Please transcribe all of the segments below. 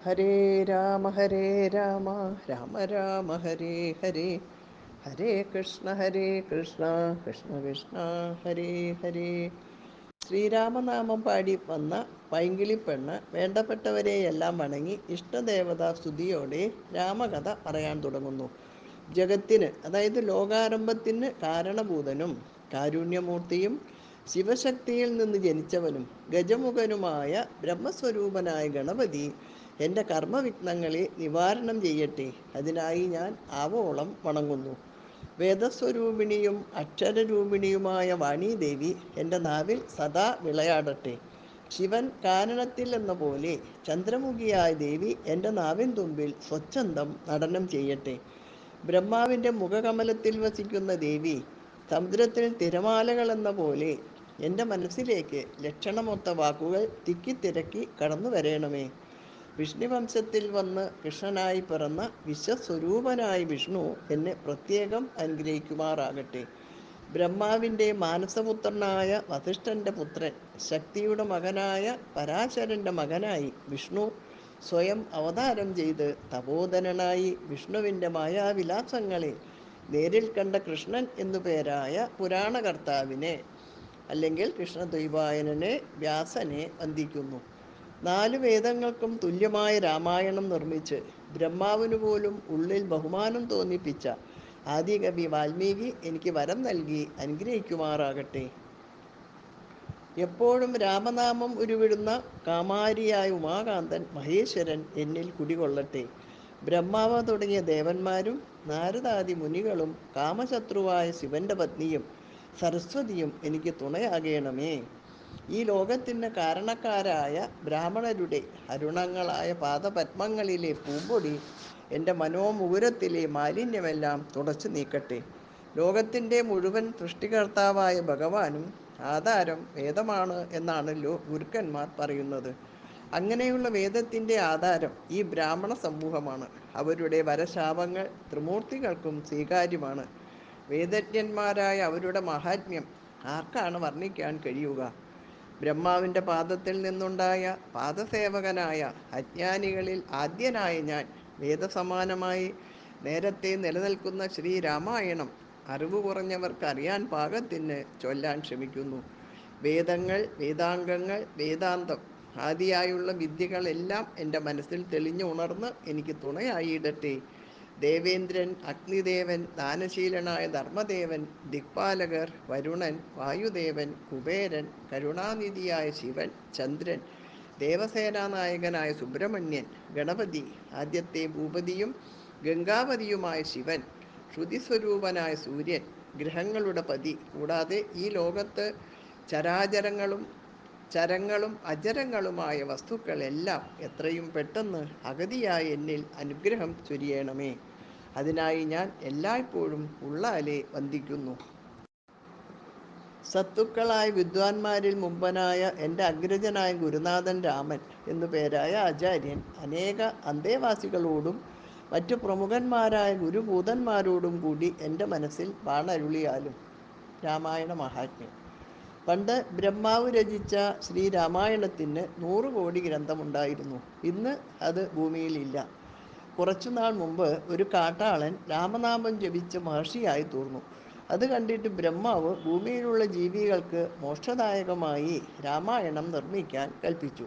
ഹരേ രാമ രാമ രാമ ഹരേ ഹരേ, ഹരേ കൃഷ്ണ കൃഷ്ണ കൃഷ്ണ ഹരേ ഹരേ. ശ്രീരാമനാമം പാടി വന്ന പൈങ്കിളിപ്പെണ്ണ് വേണ്ടപ്പെട്ടവരെയെല്ലാം വണങ്ങി ഇഷ്ടദേവതാ സ്തുതിയോടെ രാമകഥ പറയാൻ തുടങ്ങുന്നു. ജഗത്തിന്, അതായത് ലോകാരംഭത്തിന് കാരണഭൂതനും കാരുണ്യമൂർത്തിയും ശിവശക്തിയിൽ നിന്ന് ജനിച്ചവനും ഗജമുഖനുമായ ബ്രഹ്മസ്വരൂപനായ ഗണപതി എൻ്റെ കർമ്മവിഘ്നങ്ങളെ നിവാരണം ചെയ്യട്ടെ. അതിനായി ഞാൻ ആവോളം വണങ്ങുന്നു. വേദസ്വരൂപിണിയും അക്ഷരരൂപിണിയുമായ വാണീദേവി എൻ്റെ നാവിൽ സദാ വിളയാടട്ടെ. ശിവൻ കാനനത്തിൽ എന്ന പോലെ ചന്ദ്രമുഖിയായ ദേവി എൻ്റെ നാവിൻ തുമ്പിൽ സ്വച്ഛന്തം നടനം ചെയ്യട്ടെ. ബ്രഹ്മാവിൻ്റെ മുഖകമലത്തിൽ വസിക്കുന്ന ദേവി സമുദ്രത്തിൽ തിരമാലകളെന്ന പോലെ എൻ്റെ മനസ്സിലേക്ക് ലക്ഷണമൊത്ത വാക്കുകൾ തിക്കിത്തിരക്കി കടന്നു വരേണമേ. വിഷ്ണുവംശത്തിൽ വന്ന് കൃഷ്ണനായി പിറന്ന വിശ്വസ്വരൂപനായ വിഷ്ണു എന്നെ പ്രത്യേകം അനുഗ്രഹിക്കുമാറാകട്ടെ. ബ്രഹ്മാവിൻ്റെ മാനസപുത്രനായ വസിഷ്ഠൻ്റെ പുത്രൻ, ശക്തിയുടെ മകനായ പരാശരൻ്റെ മകനായി വിഷ്ണു സ്വയം അവതാരം ചെയ്ത് തപോധനനായി വിഷ്ണുവിൻ്റെ മായാവിലാസങ്ങളെ നേരിൽ കണ്ട കൃഷ്ണൻ എന്നു പേരായ പുരാണകർത്താവിനെ, അല്ലെങ്കിൽ കൃഷ്ണദ്വൈപായനനെ, വ്യാസനെ വന്ദിക്കുന്നു. 4 വേദങ്ങൾക്കും തുല്യമായ രാമായണം നിർമ്മിച്ച് ബ്രഹ്മാവിനു പോലും ഉള്ളിൽ ബഹുമാനം തോന്നിപ്പിച്ച ആദികവി വാൽമീകി എനിക്ക് വരം നൽകി അനുഗ്രഹിക്കുമാറാകട്ടെ. എപ്പോഴും രാമനാമം ഉരുവിടുന്ന കാമാരിയായ ഉമാകാന്തൻ മഹേശ്വരൻ എന്നിൽ കുടികൊള്ളട്ടെ. ബ്രഹ്മാവ് തുടങ്ങിയ ദേവന്മാരും നാരദാദി മുനികളും കാമശത്രുവായ ശിവന്റെ പത്നിയും സരസ്വതിയും എനിക്ക് തുണയാകേണമേ. ഈ ലോകത്തിന് കാരണക്കാരായ ബ്രാഹ്മണരുടെ അരുണങ്ങളായ പാദപത്മങ്ങളിലെ പൂമ്പൊടി എൻ്റെ മനോമുകുരത്തിലെ മാലിന്യമെല്ലാം തുടച്ചു നീക്കട്ടെ. ലോകത്തിൻ്റെ മുഴുവൻ സൃഷ്ടികർത്താവായ ഭഗവാനും ആധാരം വേദമാണ് എന്നാണല്ലോ ഗുരുക്കന്മാർ പറയുന്നത്. അങ്ങനെയുള്ള വേദത്തിൻ്റെ ആധാരം ഈ ബ്രാഹ്മണ സമൂഹമാണ്. അവരുടെ വരശാപങ്ങൾ ത്രിമൂർത്തികൾക്കും സ്വീകാര്യമാണ്. വേദജ്ഞന്മാരായ അവരുടെ മഹാത്മ്യം ആർക്കാണ് വർണ്ണിക്കാൻ കഴിയുക? ബ്രഹ്മാവിൻ്റെ പാദത്തിൽ നിന്നുണ്ടായ പാദസേവകനായ അജ്ഞാനികളിൽ ആദ്യനായ ഞാൻ വേദസമാനമായി നേരത്തെ നിലനിൽക്കുന്ന ശ്രീരാമായണം അറിവ് കുറഞ്ഞവർക്ക് അറിയാൻ പാകത്തിന് ചൊല്ലാൻ ശ്രമിക്കുന്നു. വേദങ്ങൾ, വേദാംഗങ്ങൾ, വേദാന്തം ആദിയായുള്ള വിദ്യകളെല്ലാം എൻ്റെ മനസ്സിൽ തെളിഞ്ഞു ഉണർന്ന് എനിക്ക് തുണയായിടട്ടെ. ദേവേന്ദ്രൻ, അഗ്നിദേവൻ, ദാനശീലനായ ധർമ്മദേവൻ, ദിക്പാലകർ, വരുണൻ, വായുദേവൻ, കുബേരൻ, കരുണാനിധിയായ ശിവൻ, ചന്ദ്രൻ, ദേവസേനാനായകനായ സുബ്രഹ്മണ്യൻ, ഗണപതി, ആദ്യത്തെ ഭൂപതിയും ഗംഗാപതിയുമായ ശിവൻ, ശ്രുതിസ്വരൂപനായ സൂര്യൻ, ഗ്രഹങ്ങളുടെ പതി, കൂടാതെ ഈ ലോകത്ത് ചരാചരങ്ങളും ചരങ്ങളും അചരങ്ങളുമായ വസ്തുക്കളെല്ലാം എത്രയും പെട്ടെന്ന് അഗതിയായ എന്നിൽ അനുഗ്രഹം ചൊരിയണമേ. അതിനായി ഞാൻ എല്ലായ്പ്പോഴും ഉള്ളാലെ വന്ദിക്കുന്നു. സത്തുക്കളായ വിദ്വാൻമാരിൽ മുമ്പനായ എൻ്റെ അഗ്രജനായ ഗുരുനാഥൻ രാമൻ എന്നു പേരായ ആചാര്യൻ അനേക അന്തേവാസികളോടും മറ്റു പ്രമുഖന്മാരായ ഗുരുഭൂതന്മാരോടും കൂടി എൻ്റെ മനസ്സിൽ ബാണരുളിയാലും. രാമായണ മഹാത്മ്യം. പണ്ട് ബ്രഹ്മാവ് രചിച്ച ശ്രീരാമായണത്തിന് 100 കോടി ഗ്രന്ഥമുണ്ടായിരുന്നു. ഇന്ന് അത് ഭൂമിയിലില്ല. കുറച്ചുനാൾ മുമ്പ് ഒരു കാട്ടാളൻ രാമനാമം ജപിച്ച് മഹർഷിയായി തീർന്നു. അത് കണ്ടിട്ട് ബ്രഹ്മാവ് ഭൂമിയിലുള്ള ജീവികൾക്ക് മോക്ഷദായകമായി രാമായണം നിർമ്മിക്കാൻ കൽപ്പിച്ചു.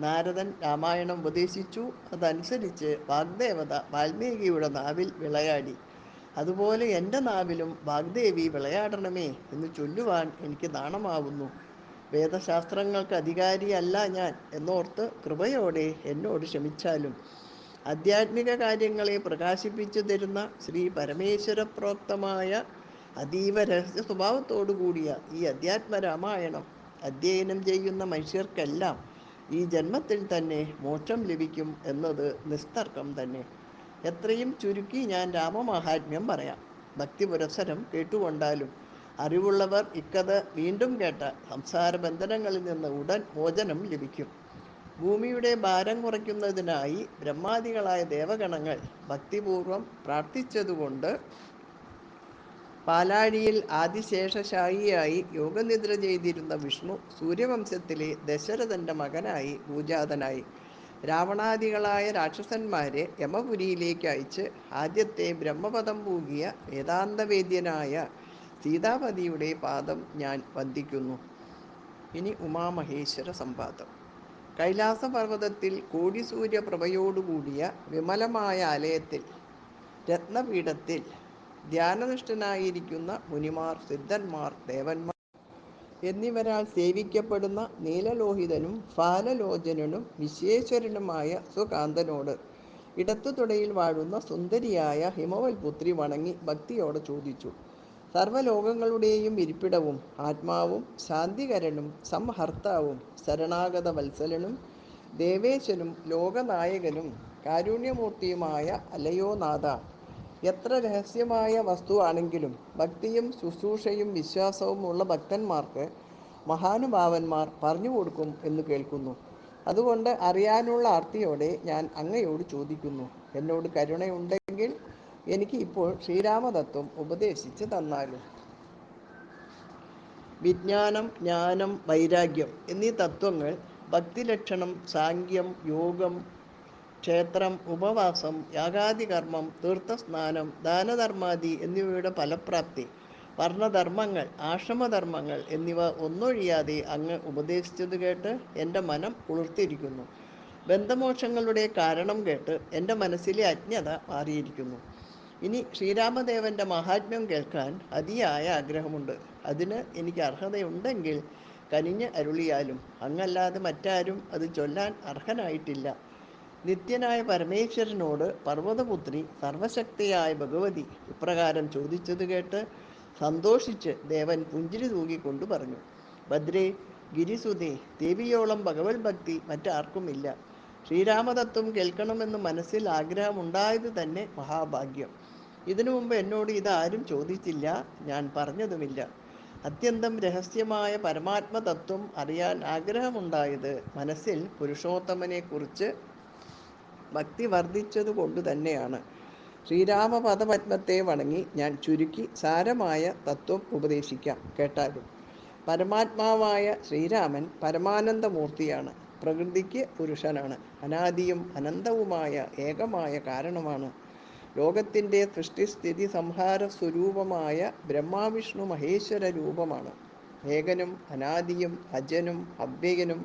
നാരദൻ രാമായണം ഉപദേശിച്ചു. അതനുസരിച്ച് വാഗ്ദേവത വാൽമീകിയുടെ നാവിൽ വിളയാടി. അതുപോലെ എൻ്റെ നാവിലും വാഗ്ദേവി വിളയാടണമേ എന്ന് ചൊല്ലുവാൻ എനിക്ക് നാണമാവുന്നു. വേദശാസ്ത്രങ്ങൾക്ക് അധികാരിയല്ല ഞാൻ എന്നോർത്ത് കൃപയോടെ എന്നോട് ക്ഷമിച്ചാലും. ആധ്യാത്മിക കാര്യങ്ങളെ പ്രകാശിപ്പിച്ചു തരുന്ന ശ്രീ പരമേശ്വര പ്രോക്തമായ അതീവ രഹസ്യ സ്വഭാവത്തോടു കൂടിയ ഈ അധ്യാത്മ രാമായണം അധ്യയനം ചെയ്യുന്ന മനുഷ്യർക്കെല്ലാം ഈ ജന്മത്തിൽ തന്നെ മോക്ഷം ലഭിക്കും എന്നത് നിസ്തർക്കം തന്നെ. എത്രയും ചുരുക്കി ഞാൻ രാമമാഹാത്മ്യം പറയാം. ഭക്തി പുരസ്സരം കേട്ടുകൊണ്ടാലും. അറിവുള്ളവർ ഇക്കഥ വീണ്ടും കേട്ട സംസാര ബന്ധനങ്ങളിൽ നിന്ന് ഉടൻ മോചനം ലഭിക്കും. ഭൂമിയുടെ ഭാരം കുറയ്ക്കുന്നതിനായി ബ്രഹ്മാദികളായ ദേവഗണങ്ങൾ ഭക്തിപൂർവം പ്രാർത്ഥിച്ചതുകൊണ്ട് പാലാഴിയിൽ ആദിശേഷശായിയായി യോഗനിദ്ര ചെയ്തിരുന്ന വിഷ്ണു സൂര്യവംശത്തിലെ ദശരഥൻ്റെ മകനായി ഭൂജാതനായി. രാവണാദികളായ രാക്ഷസന്മാരെ യമപുരിയിലേക്ക് അയച്ച് ആദ്യത്തെ ബ്രഹ്മപദം പൂകിയ വേദാന്തവേദ്യനായ സീതാപതിയുടെ പാദം ഞാൻ വന്ദിക്കുന്നു. ഇനി ഉമാമഹേശ്വര സംവാദം. കൈലാസപർവ്വതത്തിൽ കോടി സൂര്യപ്രഭയോടുകൂടിയ വിമലമായ ആലയത്തിൽ രത്നപീഠത്തിൽ ധ്യാനനിഷ്ഠനായിരിക്കുന്ന മുനിമാർ, സിദ്ധന്മാർ, ദേവന്മാർ എന്നിവരാൽ സേവിക്കപ്പെടുന്ന നീലലോഹിതനും ഫാലലോചനനും വിശ്വേശ്വരനുമായ സുകാന്തനോട് ഇടത്തു തുടയിൽ വാഴുന്ന സുന്ദരിയായ ഹിമവൽപുത്രി വണങ്ങി ഭക്തിയോടെ ചോദിച്ചു. സർവ്വലോകങ്ങളുടെയും ഇരിപ്പിടവും ആത്മാവും ശാന്തികരനും സംഹർത്താവും ശരണാഗത വത്സലനും ദേവേശനും ലോകനായകനും കാരുണ്യമൂർത്തിയുമായ അലയോ നാഥ, എത്ര രഹസ്യമായ വസ്തുവാണെങ്കിലും ഭക്തിയും ശുശ്രൂഷയും വിശ്വാസവും ഉള്ള ഭക്തന്മാർക്ക് മഹാനുഭാവന്മാർ പറഞ്ഞു കൊടുക്കും എന്ന് കേൾക്കുന്നു. അതുകൊണ്ട് അറിയാനുള്ള ആർത്തിയോടെ ഞാൻ അങ്ങയോട് ചോദിക്കുന്നു. എന്നോട് കരുണയുണ്ടെങ്കിൽ എനിക്ക് ഇപ്പോൾ ശ്രീരാമതത്വം ഉപദേശിച്ച് തന്നാലും. വിജ്ഞാനം, ജ്ഞാനം, വൈരാഗ്യം എന്നീ തത്വങ്ങൾ ഭക്തിലക്ഷണം, സാങ്ക്യം, യോഗം, ക്ഷേത്രം, ഉപവാസം, യാഗാദികർമ്മം, തീർത്ഥസ്നാനം, ദാനധർമാദി എന്നിവയുടെ ഫലപ്രാപ്തി, വർണ്ണധർമ്മങ്ങൾ, ആശ്രമധർമ്മങ്ങൾ എന്നിവ ഒന്നൊഴിയാതെ അങ്ങ് ഉപദേശിച്ചത് കേട്ട് എൻ്റെ മനം കുളിർത്തിരിക്കുന്നു. ബന്ധമോക്ഷങ്ങളുടെ കാരണം കേട്ട് എൻ്റെ മനസ്സിലെ അജ്ഞത മാറിയിരിക്കുന്നു. ഇനി ശ്രീരാമദേവൻ്റെ മഹാത്മ്യം കേൾക്കാൻ അതിയായ ആഗ്രഹമുണ്ട്. അതിന് എനിക്ക് അർഹതയുണ്ടെങ്കിൽ കനിഞ്ഞ് അരുളിയാലും. അങ്ങല്ലാതെ മറ്റാരും അത് ചൊല്ലാൻ അർഹനായിട്ടില്ല. നിത്യനായ പരമേശ്വരനോട് പർവ്വതപുത്രി സർവശക്തിയായ ഭഗവതി ഇപ്രകാരം ചോദിച്ചത് കേട്ട് സന്തോഷിച്ച് ദേവൻ പുഞ്ചിരി തൂകിക്കൊണ്ട് പറഞ്ഞു. ഭദ്രേ, ഗിരിസുതേ, ദേവിയോളം ഭഗവത് ഭക്തി മറ്റാർക്കുമില്ല. ശ്രീരാമതത്വം കേൾക്കണമെന്ന് മനസ്സിൽ ആഗ്രഹമുണ്ടായത് തന്നെ മഹാഭാഗ്യം. ഇതിനു മുമ്പ് എന്നോട് ഇതാരും ചോദിച്ചില്ല, ഞാൻ പറഞ്ഞതുമില്ല. അത്യന്തം രഹസ്യമായ പരമാത്മതത്വം അറിയാൻ ആഗ്രഹമുണ്ടായത് മനസ്സിൽ പുരുഷോത്തമനെക്കുറിച്ച് ഭക്തി വർദ്ധിച്ചതു കൊണ്ട് തന്നെയാണ്. ശ്രീരാമപദപത്മത്തെ വണങ്ങി ഞാൻ ചുരുക്കി സാരമായ തത്വം ഉപദേശിക്കാം, കേട്ടാലും. പരമാത്മാവായ ശ്രീരാമൻ പരമാനന്ദമൂർത്തിയാണ്. പ്രകൃതിക്ക് പുരുഷനാണ്. അനാദിയും അനന്തവുമായ ഏകമായ കാരണമാണ്. ലോകത്തിൻ്റെ സൃഷ്ടിസ്ഥിതി സംഹാര സ്വരൂപമായ ബ്രഹ്മാവിഷ്ണു മഹേശ്വര രൂപമാണ്. ഏകനും അനാദിയും അജനും അവ്യയനും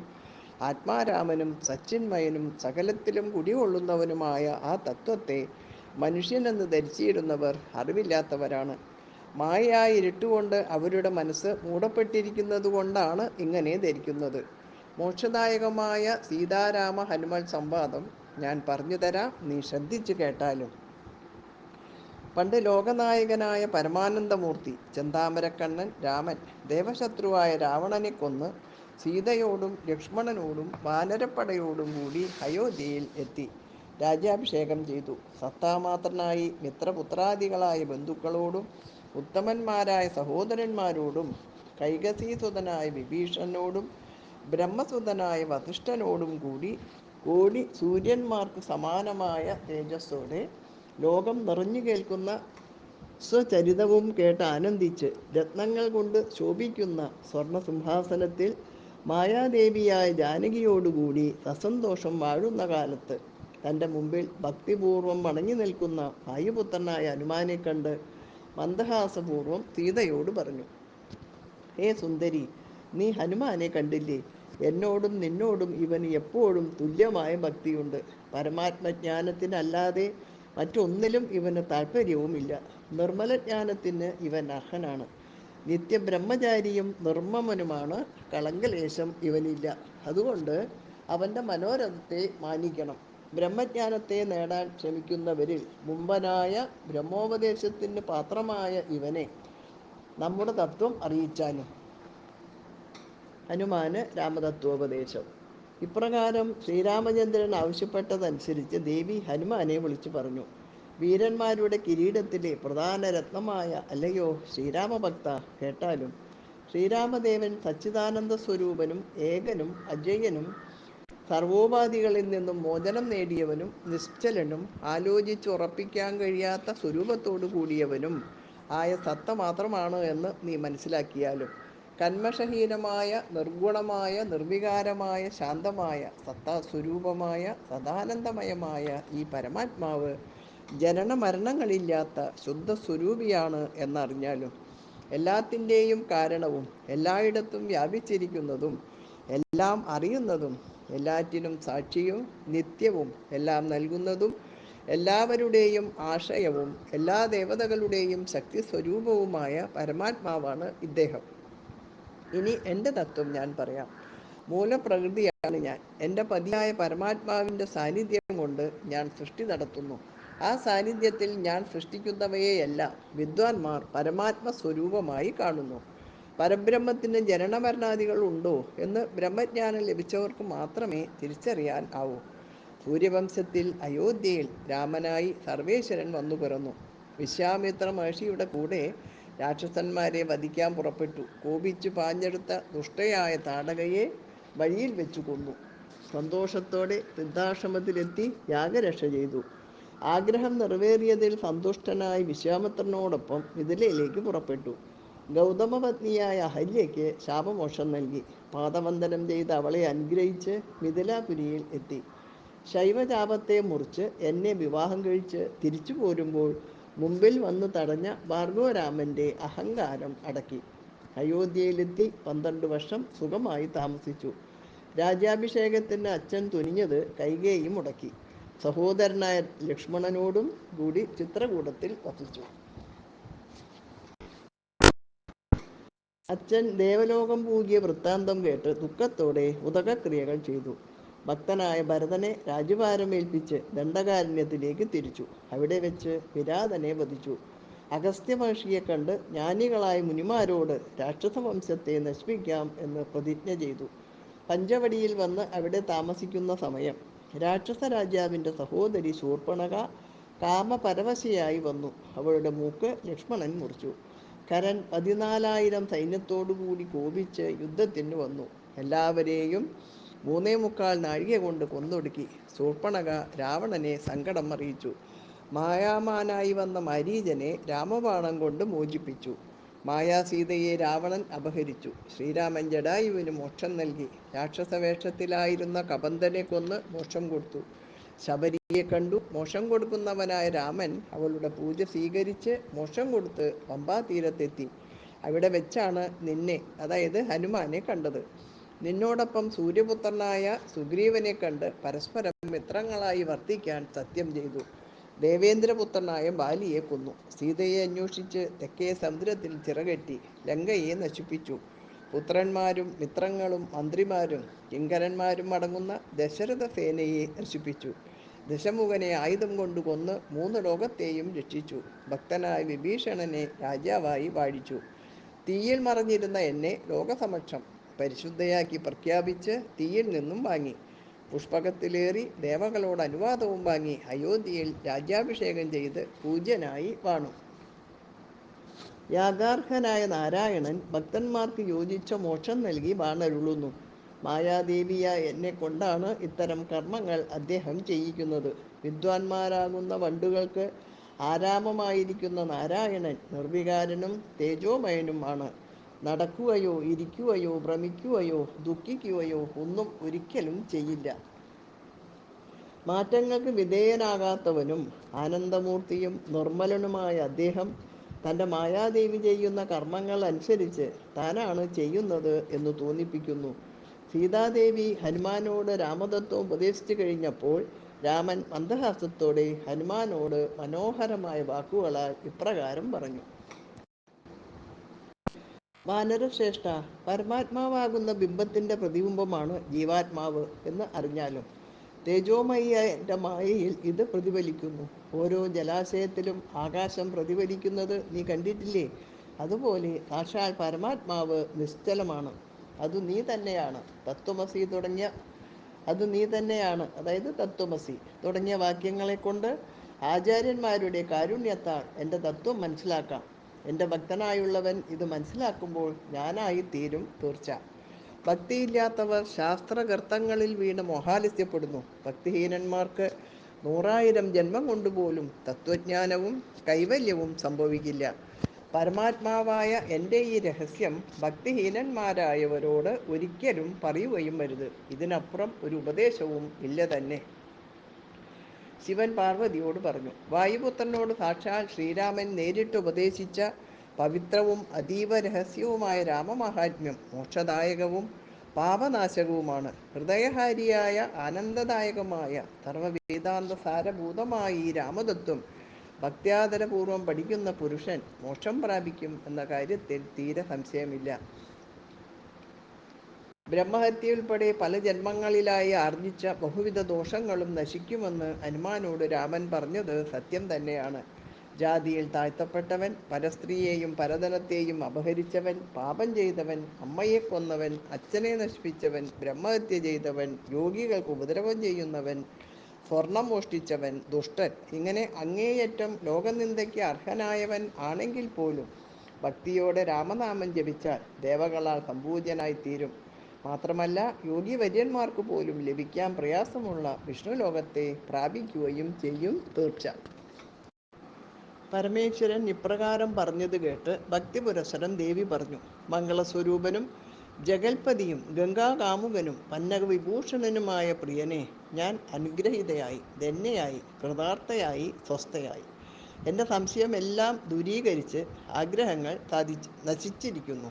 ആത്മാരാമനും സച്ചിന്മയനും സകലത്തിലും കുടികൊള്ളുന്നവനുമായ ആ തത്വത്തെ മനുഷ്യനെന്ന് ധരിച്ചിടുന്നവർ അറിവില്ലാത്തവരാണ്. മായയായ ഇരുട്ടുകൊണ്ട് അവരുടെ മനസ്സ് മൂടപ്പെട്ടിരിക്കുന്നത് കൊണ്ടാണ് ഇങ്ങനെ ധരിക്കുന്നത്. മോക്ഷദായകമായ സീതാരാമ ഹനുമാൻ സംവാദം ഞാൻ പറഞ്ഞു തരാം, നീ ശ്രദ്ധിച്ചു കേട്ടാലും. പണ്ട് ലോകനായകനായ പരമാനന്ദമൂർത്തി ചെന്താമരക്കണ്ണൻ രാമൻ ദേവശത്രുവായ രാവണനെ കൊന്ന് സീതയോടും ലക്ഷ്മണനോടും വാനരപ്പടയോടും കൂടി അയോധ്യയിൽ എത്തി രാജ്യാഭിഷേകം ചെയ്തു. സത്താമാത്രനായി മിത്രപുത്രാദികളായ ബന്ധുക്കളോടും ഉത്തമന്മാരായ സഹോദരന്മാരോടും കൈകസീസുതനായ വിഭീഷണനോടും ബ്രഹ്മസുതനായ വസിഷ്ഠനോടും കൂടി കോടി സൂര്യന്മാർക്ക് സമാനമായ തേജസ്സോടെ ലോകം നിറഞ്ഞു കേൾക്കുന്ന സ്വചരിതവും കേട്ട് ആനന്ദിച്ച് രത്നങ്ങൾ കൊണ്ട് ശോഭിക്കുന്ന സ്വർണസിംഹാസനത്തിൽ മായാദേവിയായ ജാനകിയോടുകൂടി സസന്തോഷം വാഴുന്ന കാലത്ത് തൻ്റെ മുമ്പിൽ ഭക്തിപൂർവം വണങ്ങി നിൽക്കുന്ന വായുപുത്രനായ ഹനുമാനെ കണ്ട് മന്ദഹാസപൂർവം സീതയോട് പറഞ്ഞു. ഹേ സുന്ദരി, നീ ഹനുമാനെ കണ്ടില്ലേ? എന്നോടും നിന്നോടും ഇവന് എപ്പോഴും തുല്യമായ ഭക്തിയുണ്ട്. പരമാത്മജ്ഞാനത്തിനല്ലാതെ മറ്റൊന്നിലും ഇവന് താല്പര്യവുമില്ല. നിർമ്മലജ്ഞാനത്തിന് ഇവൻ അർഹനാണ്. നിത്യബ്രഹ്മചാരിയും നിർമ്മമനുമാണ്. കളങ്കലേശം ഇവനില്ല. അതുകൊണ്ട് അവൻ്റെ മനോരഥത്തെ മാനിക്കണം. ബ്രഹ്മജ്ഞാനത്തെ നേടാൻ ശ്രമിക്കുന്നവരിൽ മുമ്പനായ ബ്രഹ്മോപദേശത്തിന് പാത്രമായ ഇവനെ നമ്മുടെ തത്വം അറിയിച്ചാലും. ഹനുമാന് രാമതത്വോപദേശം. ഇപ്രകാരം ശ്രീരാമചന്ദ്രൻ ആവശ്യപ്പെട്ടതനുസരിച്ച് ദേവി ഹനുമാനെ വിളിച്ചു പറഞ്ഞു. വീരന്മാരുടെ കിരീടത്തിലെ പ്രധാന രത്നമായ അല്ലയോ ശ്രീരാമഭക്ത, കേട്ടാലും. ശ്രീരാമദേവൻ സച്ചിദാനന്ദ സ്വരൂപനും ഏകനും അജയനും സർവോപാധികളിൽ നിന്നും മോചനം നേടിയവനും നിശ്ചലനും ആലോചിച്ചുറപ്പിക്കാൻ കഴിയാത്ത സ്വരൂപത്തോടു കൂടിയവനും ആയ സത്ത മാത്രമാണ് എന്ന് നീ മനസ്സിലാക്കിയാലും. കന്മഷഹീനമായ നിർഗുണമായ നിർവികാരമായ ശാന്തമായ സത്താസ്വരൂപമായ സദാനന്ദമയമായ ഈ പരമാത്മാവ് ജനന മരണങ്ങളില്ലാത്ത ശുദ്ധസ്വരൂപിയാണ് എന്നറിഞ്ഞാലും എല്ലാത്തിൻ്റെയും കാരണവും എല്ലായിടത്തും വ്യാപിച്ചിരിക്കുന്നതും എല്ലാം അറിയുന്നതും എല്ലാറ്റിനും സാക്ഷിയും നിത്യവും എല്ലാം നൽകുന്നതും എല്ലാവരുടെയും ആശയവും എല്ലാ ദേവതകളുടെയും ശക്തി സ്വരൂപവുമായ പരമാത്മാവാണ് ഇദ്ദേഹം. ഇനി എൻ്റെ തത്വം ഞാൻ പറയാം. മൂലപ്രകൃതിയാണ് ഞാൻ. എൻ്റെ പതിയായ പരമാത്മാവിൻ്റെ സാന്നിധ്യം കൊണ്ട് ഞാൻ സൃഷ്ടി നടത്തുന്നു. ആ സാന്നിധ്യത്തിൽ ഞാൻ സൃഷ്ടിക്കുന്നവയെയെല്ലാം വിദ്വാൻമാർ പരമാത്മ സ്വരൂപമായി കാണുന്നു. പരബ്രഹ്മത്തിന് ജനനമരണാദികൾ ഉണ്ടോ എന്ന് ബ്രഹ്മജ്ഞാനം ലഭിച്ചവർക്ക് മാത്രമേ തിരിച്ചറിയാൻ ആവൂ. സൂര്യവംശത്തിൽ അയോധ്യയിൽ രാമനായി സർവേശ്വരൻ വന്നു പിറന്നു. വിശ്വാമിത്ര മഹർഷിയുടെ കൂടെ രാക്ഷസന്മാരെ വധിക്കാൻ പുറപ്പെട്ടു. കോപിച്ചു പാഞ്ഞെടുത്ത ദുഷ്ടയായ താടകയെ വഴിയിൽ വെച്ചു കൊന്നു. സന്തോഷത്തോടെ സിദ്ധാശ്രമത്തിലെത്തി യാഗരക്ഷ ചെയ്തു. ആഗ്രഹം നിറവേറിയതിൽ സന്തുഷ്ടനായി വിശ്വാമിത്രനോടൊപ്പം മിഥിലയിലേക്ക് പുറപ്പെട്ടു. ഗൗതമപത്നിയായ അഹല്യയ്ക്ക് ശാപമോക്ഷം നൽകി. പാദവന്ദനം ചെയ്ത് അവളെ അനുഗ്രഹിച്ച് മിഥിലാപുരിയിൽ എത്തി. ശൈവചാപത്തെ മുറിച്ച് എന്നെ വിവാഹം കഴിച്ച് തിരിച്ചു പോരുമ്പോൾ മുമ്പിൽ വന്ന് തടഞ്ഞ ഭാർഗവരാമൻ്റെ അഹങ്കാരം അടക്കി. അയോധ്യയിലെത്തി 12 വർഷം സുഖമായി താമസിച്ചു. രാജ്യാഭിഷേകത്തിന് അച്ഛൻ തുനിഞ്ഞത് കൈകേയി മുടക്കി. സഹോദരനായ ലക്ഷ്മണനോടും കൂടി ചിത്രകൂടത്തിൽ വസിച്ചു. അച്ഛൻ ദേവലോകം പൂകിയ വൃത്താന്തം കേട്ട് ദുഃഖത്തോടെ ഉദകക്രിയകൾ ചെയ്തു. ഭക്തനായ ഭരതനെ രാജ്യഭാരമേൽപ്പിച്ച് ദണ്ഡകാരണ്യത്തിലേക്ക് തിരിച്ചു. അവിടെ വെച്ച് വിരാതനെ വധിച്ചു. അഗസ്ത്യ മഹർഷിയെ കണ്ട് ജ്ഞാനികളായ മുനിമാരോട് രാക്ഷസവംശത്തെ നശിപ്പിക്കാം എന്ന് പ്രതിജ്ഞ ചെയ്തു. പഞ്ചവടിയിൽ വന്ന് അവിടെ താമസിക്കുന്ന സമയം രാക്ഷസ രാജാവിൻ്റെ സഹോദരി ശൂർപ്പണഖ കാമപരവശയായി വന്നു. അവളുടെ മൂക്ക് ലക്ഷ്മണൻ മുറിച്ചു. കരൻ 14,000 സൈന്യത്തോടുകൂടി കോപിച്ച് യുദ്ധത്തിന് വന്നു. എല്ലാവരെയും 3.25 നാഴിക കൊണ്ട് കൊന്നൊടുക്കി. ശൂർപ്പണഖ രാവണനെ സങ്കടം അറിയിച്ചു. മായാമാനായി വന്ന മാരീചനെ രാമബാണം കൊണ്ട് മോചിപ്പിച്ചു. മായാസീതയെ രാവണൻ അപഹരിച്ചു. ശ്രീരാമൻ ജടായുവിന് മോക്ഷം നൽകി. രാക്ഷസവേഷത്തിലായിരുന്ന കബന്ധനെ കൊന്ന് മോക്ഷം കൊടുത്തു. ശബരിയെ കണ്ടു മോക്ഷം കൊടുക്കുന്നവനായ രാമൻ അവളുടെ പൂജ സ്വീകരിച്ച് മോക്ഷം കൊടുത്ത് പമ്പാതീരത്തെത്തി. അവിടെ വെച്ചാണ് നിന്നെ, അതായത് ഹനുമാനെ കണ്ടത്. നിന്നോടൊപ്പം സൂര്യപുത്രനായ സുഗ്രീവനെ കണ്ട് പരസ്പരം മിത്രങ്ങളായി വർത്തിക്കാൻ സത്യം ചെയ്തു. ദേവേന്ദ്രപുത്രനായ ബാലിയെ കൊന്നു. സീതയെ അന്വേഷിച്ച് തെക്കേ സമുദ്രത്തിൽ ചിറകെട്ടി ലങ്കയെ നശിപ്പിച്ചു. പുത്രന്മാരും മിത്രങ്ങളും മന്ത്രിമാരും കിങ്കരന്മാരും അടങ്ങുന്ന ദശരഥ സേനയെ നശിപ്പിച്ചു. ദശമുഖനെ ആയുധം കൊണ്ട് കൊന്ന് 3 ലോകത്തെയും രക്ഷിച്ചു. ഭക്തനായ വിഭീഷണനെ രാജാവായി വാഴിച്ചു. തീയിൽ മറഞ്ഞിരുന്ന എന്നെ ലോകസമക്ഷം പരിശുദ്ധയാക്കി പ്രഖ്യാപിച്ച് തീയിൽ നിന്നും വാങ്ങി. പുഷ്പകത്തിലേറി ദേവകളോട് അനുവാദവും വാങ്ങി അയോധ്യയിൽ രാജ്യാഭിഷേകം ചെയ്ത് പൂജ്യനായി വാണു. യാഗാർഹനായ നാരായണൻ ഭക്തന്മാർക്ക് യോജിച്ച മോക്ഷം നൽകി വാണരുളുന്നു. മായാദേവിയായ എന്നെ കൊണ്ടാണ് ഇത്തരം കർമ്മങ്ങൾ അദ്ദേഹം ചെയ്യിക്കുന്നത്. വിദ്വാൻമാരാകുന്ന വണ്ടുകൾക്ക് ആരാമമായിരിക്കുന്ന നാരായണൻ നിർവികാരനും തേജോമയനും ആണ്. നടക്കുകയോ ഇരിക്കുകയോ ഭ്രമിക്കുകയോ ദുഃഖിക്കുകയോ ഒന്നും ഒരിക്കലും ചെയ്യില്ല. മാറ്റങ്ങൾക്ക് വിധേയനാകാത്തവനും ആനന്ദമൂർത്തിയും നിർമ്മലനുമായ അദ്ദേഹം തൻ്റെ മായാദേവി ചെയ്യുന്ന കർമ്മങ്ങൾ അനുസരിച്ച് താനാണ് ചെയ്യുന്നത് എന്ന് തോന്നിപ്പിക്കുന്നു. സീതാദേവി ഹനുമാനോട് രാമതത്വം ഉപദേശിച്ചു കഴിഞ്ഞപ്പോൾ രാമൻ മന്ദഹാസത്തോടെ ഹനുമാനോട് മനോഹരമായ വാക്കുകളാൽ ഇപ്രകാരം പറഞ്ഞു: വാനരശ്രേഷ്ഠ, പരമാത്മാവാകുന്ന ബിംബത്തിൻ്റെ പ്രതിബിംബമാണ് ജീവാത്മാവ് എന്ന് അറിഞ്ഞാലും തേജോമയിയായ എൻ്റെ മായയിൽ ഇത് പ്രതിഫലിക്കുന്നു. ഓരോ ജലാശയത്തിലും ആകാശം പ്രതിഫലിക്കുന്നത് നീ കണ്ടിട്ടില്ലേ? അതുപോലെ സാക്ഷാൽ പരമാത്മാവ് നിശ്ചലമാണ്. അത് നീ തന്നെയാണ്. അതായത് തത്വമസി തുടങ്ങിയ വാക്യങ്ങളെ കൊണ്ട് ആചാര്യന്മാരുടെ കാരുണ്യത്താൽ എൻ്റെ തത്വം മനസ്സിലാക്കാം. എൻ്റെ ഭക്തനായുള്ളവൻ ഇത് മനസ്സിലാക്കുമ്പോൾ ഞാനായി തീരും തീർച്ച. ഭക്തിയില്ലാത്തവർ ശാസ്ത്രഗർത്തങ്ങളിൽ വീണ് മോഹാലസ്യപ്പെടുന്നു. ഭക്തിഹീനന്മാർക്ക് 100,000 ജന്മം കൊണ്ടുപോലും തത്വജ്ഞാനവും കൈവല്യവും സംഭവിക്കില്ല. പരമാത്മാവായ എൻ്റെ ഈ രഹസ്യം ഭക്തിഹീനന്മാരായവരോട് ഒരിക്കലും പറയുകയും വരുത്. ഇതിനപ്പുറം ഒരു ഉപദേശവും ഇല്ല തന്നെ. ശിവൻ പാർവതിയോട് പറഞ്ഞു. വായുപുത്രനോട് സാക്ഷാൽ ശ്രീരാമൻ നേരിട്ട് ഉപദേശിച്ച പവിത്രവും അതീവ രഹസ്യവുമായ രാമമാഹാത്മ്യം മോക്ഷദായകവും പാപനാശകവുമാണ്. ഹൃദയഹാരിയായ ആനന്ദദായകമായ സർവവേദാന്ത സാരഭൂതമായ ഈ രാമതത്വം ഭക്ത്യാദരപൂർവം പഠിക്കുന്ന പുരുഷൻ മോക്ഷം പ്രാപിക്കും എന്ന കാര്യത്തിൽ തീരെ സംശയമില്ല. ബ്രഹ്മഹത്യയുൾപ്പെടെ പല ജന്മങ്ങളിലായി ആർജിച്ച ബഹുവിധ ദോഷങ്ങളും നശിക്കുമെന്ന് ഹനുമാനോട് രാമൻ പറഞ്ഞത് സത്യം തന്നെയാണ്. ജാതിയിൽ താഴ്ത്തപ്പെട്ടവൻ, പരസ്ത്രീയെയും പരധനത്തെയും അപഹരിച്ചവൻ, പാപം ചെയ്തവൻ, അമ്മയെ കൊന്നവൻ, അച്ഛനെ നശിപ്പിച്ചവൻ, ബ്രഹ്മഹത്യ ചെയ്തവൻ, യോഗികൾക്ക് ഉപദ്രവം ചെയ്യുന്നവൻ, സ്വർണം മോഷ്ടിച്ചവൻ, ദുഷ്ടൻ, ഇങ്ങനെ അങ്ങേയറ്റം ലോകനിന്ദയ്ക്ക് അർഹനായവൻ ആണെങ്കിൽ പോലും ഭക്തിയോടെ രാമനാമം ജപിച്ചാൽ ദേവകളാൽ സമ്പൂജ്യനായി തീരും. മാത്രമല്ല യോഗിവര്യന്മാർക്ക് പോലും ലഭിക്കാൻ പ്രയാസമുള്ള വിഷ്ണുലോകത്തെ പ്രാപിക്കുകയും ചെയ്യും തീർച്ച. പരമേശ്വരൻ ഇപ്രകാരം പറഞ്ഞത് കേട്ട് ഭക്തിപുരസരം ദേവി പറഞ്ഞു. മംഗളസ്വരൂപനും ജഗൽപതിയും ഗംഗാകാമുകനും പന്നകവിഭൂഷണനുമായ പ്രിയനെ, ഞാൻ അനുഗ്രഹീതയായി, ധന്യയായി, കൃതാർത്ഥയായി, സ്വസ്ഥയായി. എൻ്റെ സംശയമെല്ലാം ദൂരീകരിച്ച് ആഗ്രഹങ്ങൾ നശിച്ചിരിക്കുന്നു.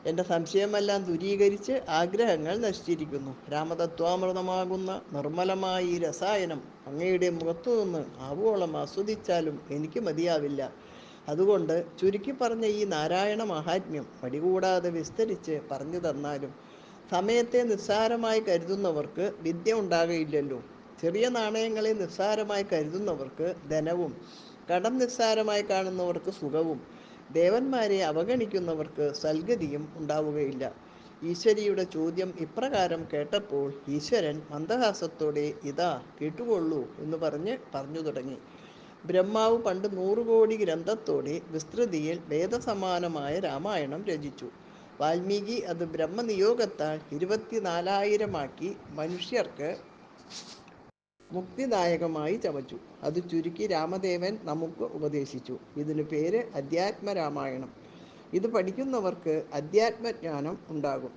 എൻ്റെ സംശയമെല്ലാം ദൂരീകരിച്ച് ആഗ്രഹങ്ങൾ നശിച്ചിരിക്കുന്നു. രാമതത്വാമൃതമാകുന്ന നിർമ്മലമായ ഈ രസായനം അങ്ങയുടെ മുഖത്തു നിന്ന് ആവോളം ആസ്വദിച്ചാലും എനിക്ക് മതിയാവില്ല. അതുകൊണ്ട് ചുരുക്കി പറഞ്ഞ ഈ നാരായണ മഹാത്മ്യം മടികൂടാതെ വിസ്തരിച്ച് പറഞ്ഞു തന്നാലും സമയത്തെ നിസ്സാരമായി കരുതുന്നവർക്ക് വിദ്യ ഉണ്ടാകയില്ലല്ലോ. ചെറിയ നാണയങ്ങളെ നിസ്സാരമായി കരുതുന്നവർക്ക് ധനവും, കടം നിസ്സാരമായി കാണുന്നവർക്ക് സുഖവും, ദേവന്മാരെ അവഗണിക്കുന്നവർക്ക് സൽഗതിയും ഉണ്ടാവുകയില്ല. ഈശ്വരിയുടെ ചോദ്യം ഇപ്രകാരം കേട്ടപ്പോൾ ഈശ്വരൻ മന്ദഹാസത്തോടെ ഇതാ കേട്ടുകൊള്ളൂ എന്ന് പറഞ്ഞു തുടങ്ങി. ബ്രഹ്മാവ് പണ്ട് 100 കോടി ഗ്രന്ഥത്തോടെ വിസ്തൃതിയിൽ വേദസമാനമായ രാമായണം രചിച്ചു. വാൽമീകി അത് ബ്രഹ്മനിയോഗത്താൽ 24,000 മനുഷ്യർക്ക് മുക്തിദായകമായി ചമച്ചു. അത് ചുരുക്കി രാമദേവൻ നമുക്ക് ഉപദേശിച്ചു. ഇതിന് പേര് അധ്യാത്മരാമായണം. ഇത് പഠിക്കുന്നവർക്ക് അധ്യാത്മജ്ഞാനം ഉണ്ടാകും.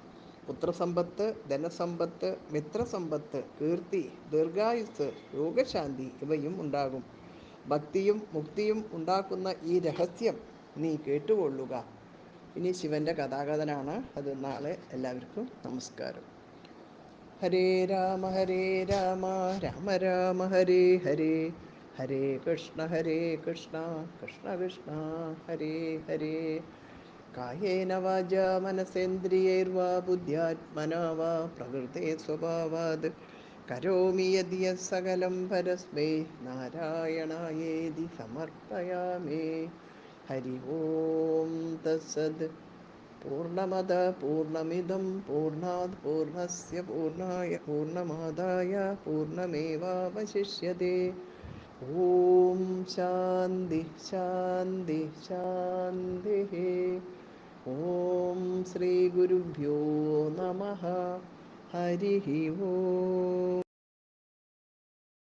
പുത്രസമ്പത്ത്, ധനസമ്പത്ത്, മിത്രസമ്പത്ത്, കീർത്തി, ദീർഘായുസ്, രോഗശാന്തി ഇവയും ഉണ്ടാകും. ഭക്തിയും മുക്തിയും ഉണ്ടാക്കുന്ന ഈ രഹസ്യം നീ കേട്ടുകൊള്ളുക. ഇനി ശിവൻ്റെ കഥാകഥനാണ്. അത് നാളെ. എല്ലാവർക്കും നമസ്കാരം. ഹരേ രാമ രാമ രാമ ഹരേ ഹരേ, ഹരേ കൃഷ്ണ കൃഷ്ണ കൃഷ്ണ ഹരേ ഹരേ. കായേന വാചാ മനസേന്ദ്രിയൈർവാ ബുദ്ധ്യാത്മനാ വാ പ്രകൃതേ സ്വഭാവാത് കരോമി യദ്യത് സകലം പരസ്മൈ നാരായണായേതി സമർപ്പയാമി. ഹരി ഓം തത്സത്. പൂർണ്ണമദ പൂർണ്ണമിദം പൂർണ്ണാത് പൂർണ്ണസ്യ പൂർണ്ണമാദായ പൂർണ്ണമേവാവശിഷ്യതേ. ഓം ശാന്തി ശാന്തി ശാന്തി. ഓം ശ്രീ ഗുരുഭ്യോ നമഃ. ഹരി ഓം.